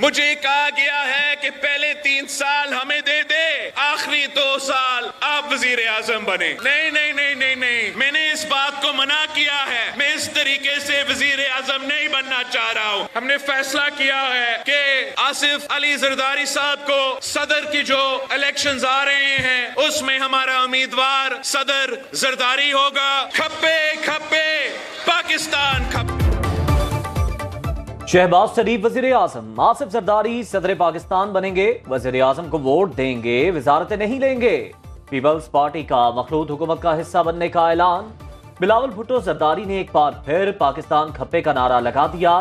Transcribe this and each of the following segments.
मुझे कहा गया है कि पहले 3 साल हमें दे दे, आखिरी 2 साल आप वजीर आजम बने। नहीं नहीं नहीं नहीं नहीं, मैंने इस बात को मना किया है। मैं इस तरीके से वजीर आजम नहीं बनना चाह रहा हूँ। हमने फैसला किया है कि आसिफ अली जरदारी साहब को सदर की जो इलेक्शंस आ रहे हैं उसमें हमारा उम्मीदवार सदर जरदारी होगा। खप्पे खप्पे पाकिस्तान खप्पे। शहबाज शरीफ वजीर आजम, आसिफ जरदारी सदर पाकिस्तान बनेंगे, वजीर आजम को वोट देंगे, वजारतें नहीं लेंगे। पीपल्स पार्टी का मखलूत हुकूमत का हिस्सा बनने का ऐलान। बिलावल भुट्टो जरदारी ने एक बार फिर पाकिस्तान खप्पे का नारा लगा दिया।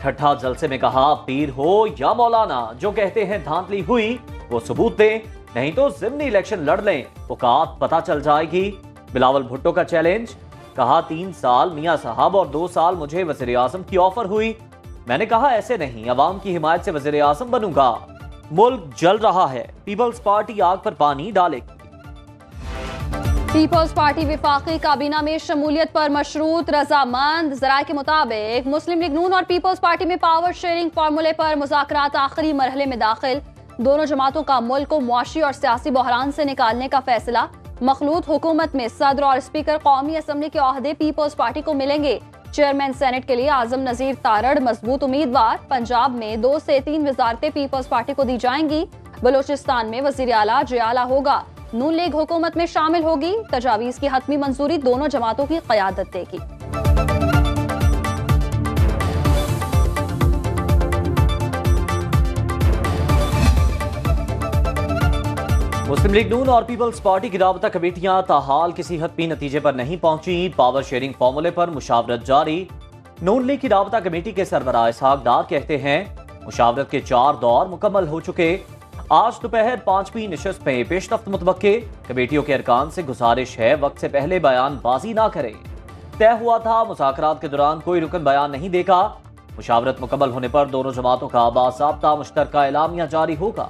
ठट्ठा जलसे में कहा, पीर हो या मौलाना, जो कहते हैं धांधली हुई वो सबूत दें, नहीं तो जिमनी इलेक्शन लड़ लें, औकात पता चल जाएगी। बिलावल भुट्टो का चैलेंज। कहा, 3 साल मियां साहब और 2 साल मुझे वजीर आजम की ऑफर हुई। मैंने कहा ऐसे नहीं, अवाम की हिमायत से वजीर आजम बनूंगा। मुल्क जल रहा है, पीपल्स पार्टी आग पर पानी डालेगी। पीपल्स पार्टी विफाकी काबीना में शमूलियत पर मशरूत रजामंद। ज़राए के मुताबिक मुस्लिम लीग नून और पीपल्स पार्टी में पावर शेयरिंग फार्मूले पर मुज़ाकरात आखिरी मरहले में दाखिल। दोनों जमातों का मुल्क को मुआशी और सियासी बहरान से निकालने का फैसला। मखलूत हुकूमत में सदर और स्पीकर कौमी असम्बली के ओहदे पीपल्स पार्टी को मिलेंगे। चेयरमैन सेनेट के लिए आजम नजीर तारड़ मजबूत उम्मीदवार। पंजाब में 2 से 3 वजारतें पीपल्स पार्टी को दी जाएंगी। बलोचिस्तान में वजीर आला जियाला होगा। नून लीग हुकूमत में शामिल होगी। तजावीज की हतमी मंजूरी दोनों जमातों की क़यादत देगी। मुस्लिम लीग नून और पीपल्स पार्टी की राबता कमेटियां ताहाल किसी हतमी नतीजे पर नहीं पहुंची। पावर शेयरिंग फार्मूले पर मुशावरत जारी। नून लीग की राबता कमेटी के सरबराह इसहाक डार कहते हैं, मुशावरत के 4 दौर मुकम्मल हो चुके। आज दोपहर 5वीं नशस्त में पेशरफ्त मुतवक्के। कमेटियों के अरकान से गुजारिश है वक्त से पहले बयान बाजी ना करें। तय हुआ था मुज़ाकरात के दौरान कोई रुकन बयान नहीं देगा। मुशावरत मुकम्मल होने पर दोनों जमातों का बाज़ाब्ता मुश्तरका एलामिया जारी होगा।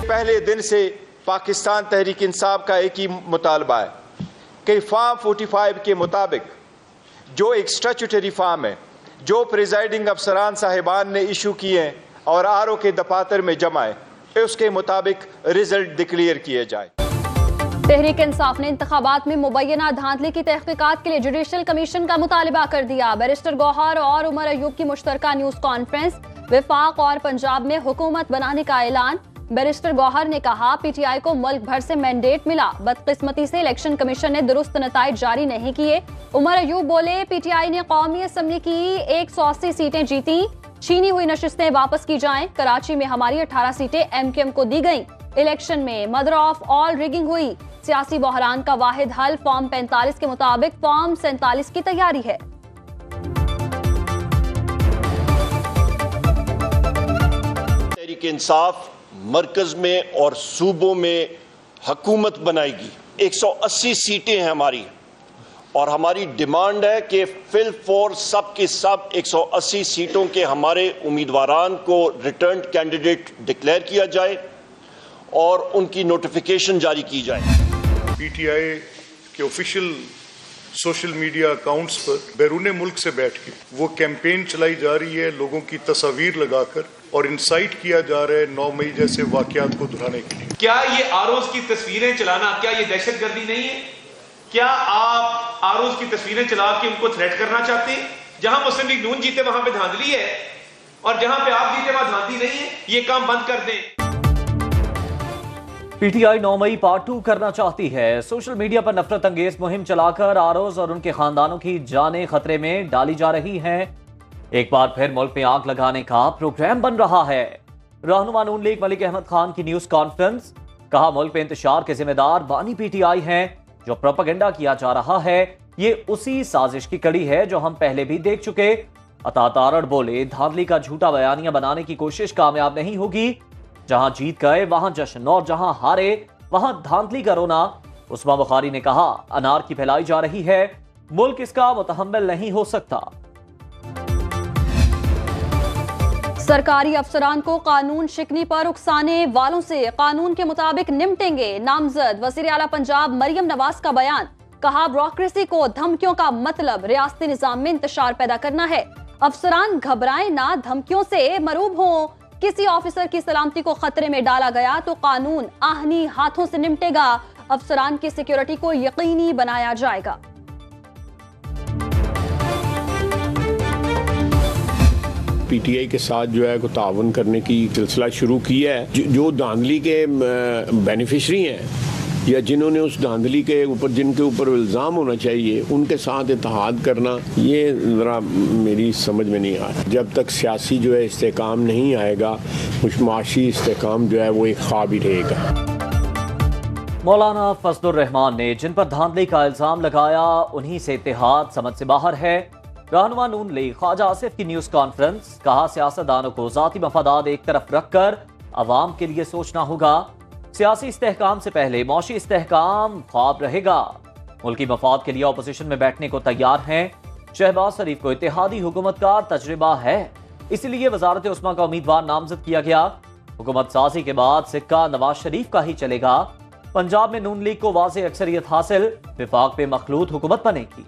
पहले दिन से पाकिस्तान तहरीक इंसाफ का एक ही मुतालबा है कि फार्म 45 के मुताबिक जो एक स्टैट्यूटरी फार्म है, जो प्रिजाइडिंग अफसरान साहिबान ने इशू किए हैं और आरओ के दफातर में जमा है, उसके मुताबिक रिजल्ट डिक्लेयर किए जाए। तहरीक इंसाफ ने इंतखाबात में मुबैना धांधली की तहकीकात के लिए जुडिशल कमीशन का मुतालबा कर दिया। बैरिस्टर गौहर और उमर अयूब की मुश्तरका न्यूज कॉन्फ्रेंस। विफाक और पंजाब में हुकूमत बनाने का ऐलान। बैरिस्टर गौहर ने कहा, पीटीआई को मुल्क भर से मैंडेट मिला, बदकिस्मती से इलेक्शन कमीशन ने दुरुस्त नताइज जारी नहीं किए। उमर अयूब बोले, पीटीआई ने कौमी असम्बली की 180 सीटें जीती, छीनी हुई नशिस्तें वापस की जाएं। कराची में हमारी 18 सीटें एमकेएम को दी गईं। इलेक्शन में मदर ऑफ ऑल रिगिंग हुई। सियासी बहरान का वाहिद हल फॉर्म 45 के मुताबिक फॉर्म 47 की तैयारी है। तहरीक इंसाफ मरकज में और सूबों में हुकूमत बनाएगी। 180 सीटें हैं हमारी, और हमारी डिमांड है कि फिल फॉर सब के सब 180 सीटों के हमारे उम्मीदवारान को रिटर्न कैंडिडेट डिक्लेयर किया जाए और उनकी नोटिफिकेशन जारी की जाए। पीटीआई के ऑफिशियल सोशल मीडिया अकाउंट्स पर बैरून मुल्क से बैठ के वो कैंपेन चलाई जा रही है, लोगों की तस्वीर लगाकर, और इंसाइट किया जा रहा है 9 मई जैसे वाकयात को दोहराने के लिए। क्या ये आरोज की तस्वीरें चलाना, क्या ये दहशतगर्दी नहीं है? क्या आप आरोज की तस्वीरें चला के उनको थ्रेट करना चाहते हैं? जहां मुस्लिम लीग नून जीते वहां पे धांधली है, और जहां पे आप जीते वहां धांधली नहीं है। ये काम बंद कर दें। पीटीआई 9 मई पार्ट 2 करना चाहती है। सोशल मीडिया पर नफरत अंगेज मुहिम चलाकर आरोज और उनके खानदानों की जानें खतरे में डाली जा रही हैं। एक बार फिर मुल्क में आग लगाने का प्रोग्राम बन रहा है। रहनुमा नून लीग मलिक अहमद खान की न्यूज कॉन्फ्रेंस। कहा, मुल्क में इंतशार के जिम्मेदार बानी पीटीआई हैं। जो प्रोपेगेंडा किया जा रहा है ये उसी साजिश की कड़ी है जो हम पहले भी देख चुके। अता तारड़ बोले, धांधली का झूठा बयानिया बनाने की कोशिश कामयाब नहीं होगी। जहां जीत गए वहां जश्न, और जहां हारे वहां धांधली का रोना। उस्मा बुखारी ने कहा, अनार की फैलाई जा रही है, मुल्क इसका मुतहम्मिल नहीं हो सकता। सरकारी अफसरान को कानून शिकनी पर उकसाने वालों से कानून के मुताबिक निपटेंगे। नामजद वज़ीर आला पंजाब मरियम नवाज का बयान। कहा ब्यूरोक्रेसी को धमकियों का मतलब रियासती निजाम में इंतशार पैदा करना है। अफसरान घबराएं ना, धमकियों से मरूब हों। किसी ऑफिसर की सलामती को खतरे में डाला गया तो कानून आहनी हाथों से निपटेगा। अफसरान की सिक्योरिटी को यकीनी बनाया जाएगा। पीटीआई के साथ जो है को तावन करने की सिलसिला शुरू किया है। जो धांधली के बेनिफिशरी हैं या जिन्होंने उस धांधली के ऊपर जिनके ऊपर इल्ज़ाम होना चाहिए उनके साथ इत्तेहाद करना, ये ज़रा मेरी समझ में नहीं आ रहा। जब तक सियासी जो है इस्तेकाम नहीं आएगा, कुछ माशी इस्तेकाम जो है वो एक ख्वाब ही रहेगा। मौलाना फजलुर रहमान ने जिन पर धांधली का इल्जाम लगाया उन्हीं से इत्तेहाद समझ से बाहर है। रहनुमा नून लीग ख्वाजा आसिफ की न्यूज कॉन्फ्रेंस, कहा सियासतदानों को जाती मफादात एक तरफ रखकर अवाम के लिए सोचना होगा। सियासी इस्तेहकाम से पहले मौशी इस्तेहकाम ख्वाब रहेगा। मुल्की मफाद के लिए अपोजिशन में बैठने को तैयार हैं। शहबाज शरीफ को इत्तेहादी हुकूमत का तजर्बा है, इसलिए वजारत उस्मा का उम्मीदवार नामजद किया गया। हुकूमत साजी के बाद सिक्का नवाज शरीफ का ही चलेगा। पंजाब में नून लीग को वाज़ेह अक्सरियत हासिल, विफाक पे मखलूत हुकूमत बनेगी।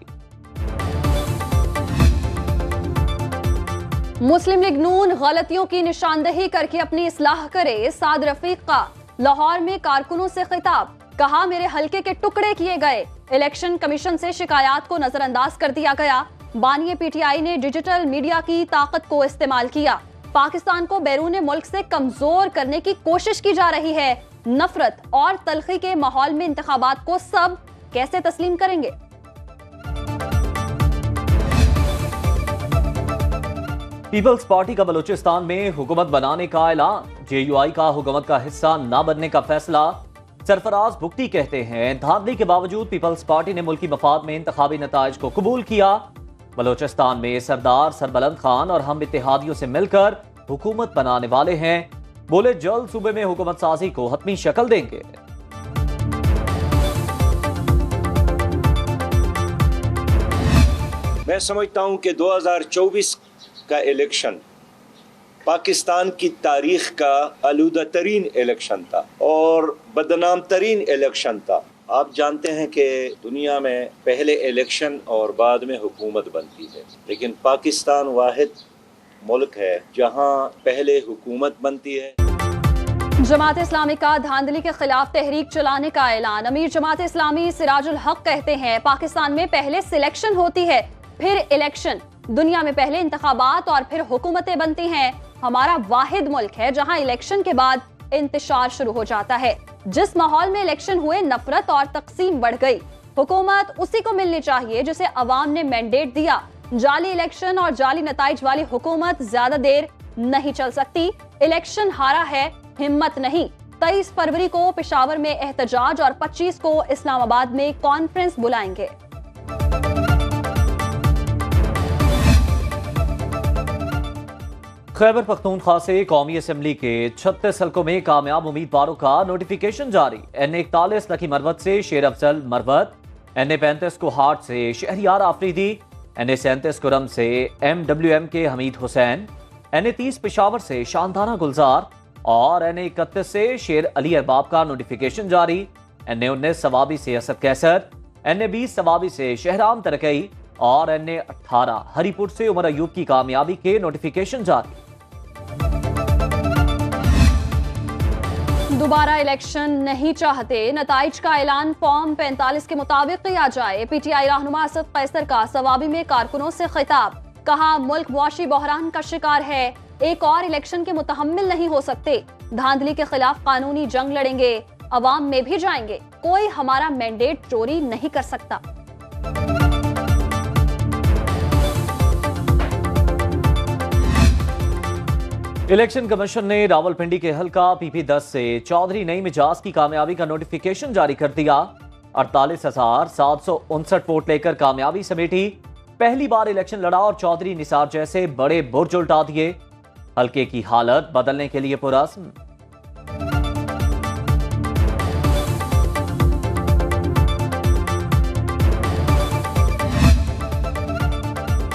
मुस्लिम लीग नून गलतियों की निशानदही करके अपनी इस्लाह करे। साद रफीक का लाहौर में कारकुनों से खिताब, कहा मेरे हलके के टुकड़े किए गए। इलेक्शन कमीशन से शिकायत को नजरअंदाज कर दिया गया। बानी पीटीआई ने डिजिटल मीडिया की ताकत को इस्तेमाल किया। पाकिस्तान को बैरून मुल्क से कमजोर करने की कोशिश की जा रही है। नफरत और तलखी के माहौल में इंतखाबात को सब कैसे तस्लीम करेंगे? पीपल्स पार्टी का बलूचिस्तान में हुकूमत बनाने का ऐलान, जेयूआई का हुकूमत का हिस्सा न बनने का फैसला। सरफराज भुगती कहते हैं धांधली के बावजूद पीपल्स पार्टी ने मुल्की मफाद में इंतखाबी नताइज को कबूल किया। बलूचिस्तान में सरदार सरबलंद खान और हम इत्तेहादियों से मिलकर हुकूमत बनाने वाले हैं। बोले जल्द सूबे में हुकूमत साजी को हतमी शक्ल देंगे। मैं समझता हूं कि 2024 का इलेक्शन पाकिस्तान की तारीख का आलूदा तरीन इलेक्शन था और बदनाम तरीन इलेक्शन था। आप जानते हैं कि दुनिया में पहले इलेक्शन और बाद में हुकूमत बनती है, लेकिन पाकिस्तान वाहिद मुल्क है जहां पहले हुकूमत बनती है। जमात इस्लामी का धांधली के खिलाफ तहरीक चलाने का ऐलान। अमीर जमात इस्लामी सिराजुल हक कहते हैं पाकिस्तान में पहले सिलेक्शन होती है, फिर इलेक्शन। दुनिया में पहले इंतखाबात और फिर हुकूमतें बनती हैं। हमारा वाहिद मुल्क है जहां इलेक्शन के बाद इंतशार शुरू हो जाता है। जिस माहौल में इलेक्शन हुए, नफरत और तकसीम बढ़ गई। हुकूमत उसी को मिलनी चाहिए जिसे अवाम ने मैंडेट दिया। जाली इलेक्शन और जाली नताइज वाली हुकूमत ज्यादा देर नहीं चल सकती। इलेक्शन हारा है, हिम्मत नहीं। 23 फरवरी को पेशावर में एहतजाज और 25 को इस्लामाबाद में कॉन्फ्रेंस बुलाएंगे। खैबर पख्तूनख्वा से कौमी असम्बली के 36 हल्कों में कामयाब उम्मीदवारों का नोटिफिकेशन जारी। NA41 लकी मरवत से शेर अफजल मरवत, NA35 कोहाट से शहरियार आफरीदी, NA37 कुरम से MWM के हमीद हुसैन, NA30 पेशावर से शानदाना गुलजार और NA31 से शेर अली अरबाब का नोटिफिकेशन जारी। NA19 सवाबी से असद कैसर, NA20 सवाबी से शहराम तरकई और NA18 हरीपुर से उमर अयूब की कामयाबी के नोटिफिकेशन जारी। दोबारा इलेक्शन नहीं चाहते, नताइज का ऐलान फॉर्म 45 के मुताबिक किया जाए। पीटीआई रहनुमा असद कैसर का सवाबी में कारकुनों से खिताब, कहा मुल्क मुआशी बहरान का शिकार है, एक और इलेक्शन के मुतहम्मिल नहीं हो सकते। धांधली के खिलाफ कानूनी जंग लड़ेंगे, अवाम में भी जाएंगे। कोई हमारा मैंडेट चोरी नहीं कर सकता। इलेक्शन कमीशन ने रावलपिंडी के हल्का PP10 से चौधरी नई मिजाज की कामयाबी का नोटिफिकेशन जारी कर दिया। 48,759 वोट लेकर कामयाबी समेटी। पहली बार इलेक्शन लड़ा और चौधरी निसार जैसे बड़े बुर्ज उल्टा दिए। हल्के की हालत बदलने के लिए पुरस्म।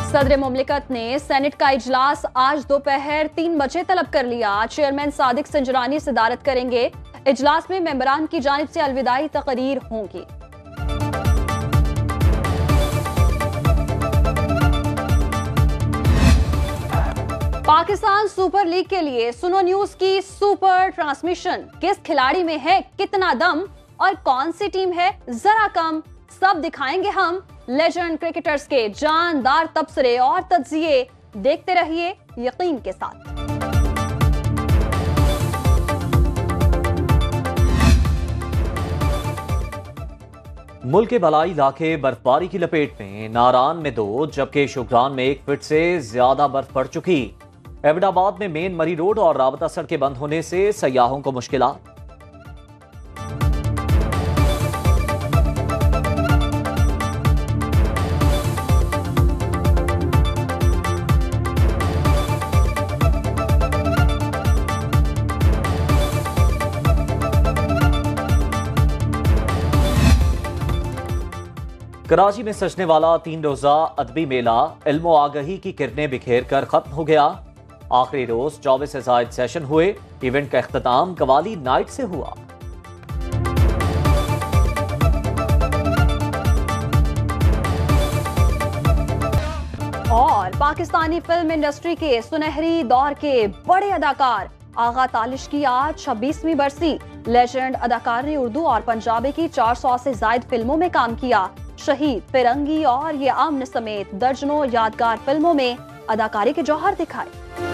सदर मुमलिकत ने सेनेट का इजलास आज दोपहर 3 बजे तलब कर लिया। चेयरमैन सादिक संजरानी सदारत करेंगे। इजलास में मेंबरान की जानिब से अलविदाई तकरीर होंगी। पाकिस्तान सुपर लीग के लिए सुनो न्यूज की सुपर ट्रांसमिशन। किस खिलाड़ी में है कितना दम और कौन सी टीम है जरा कम, सब दिखाएंगे हम लेजेंड क्रिकेटर्स के जानदार तबसरे और तज्जिए। देखते रहिए यकीन के साथ। मुल्क के बलाई इलाके बर्फबारी की लपेट में, नारान में 2 जबकि शुगरान में 1 फीट से ज्यादा बर्फ पड़ चुकी। एबटाबाद में मेन मरी रोड और राबता सड़कें बंद होने से सयाहों को मुश्किलात। कराची में सजने वाला 3 रोजा अदबी मेला इल्म व आगही की किरणें बिखेर कर खत्म हो गया। आखिरी रोज 24 से ज़ायद सेशन हुए। इवेंट का इख्तिताम कवाली नाइट से हुआ। और पाकिस्तानी फिल्म इंडस्ट्री के सुनहरी दौर के बड़े अदाकार आगा तालिश की आज 26वीं बरसी। लेजेंड अदाकार ने उर्दू और पंजाबी की 400 से जायद फिल्मों में काम किया। शहीद, फिरंगी और ये अमन समेत दर्जनों यादगार फिल्मों में अदाकारी के जौहर दिखाए।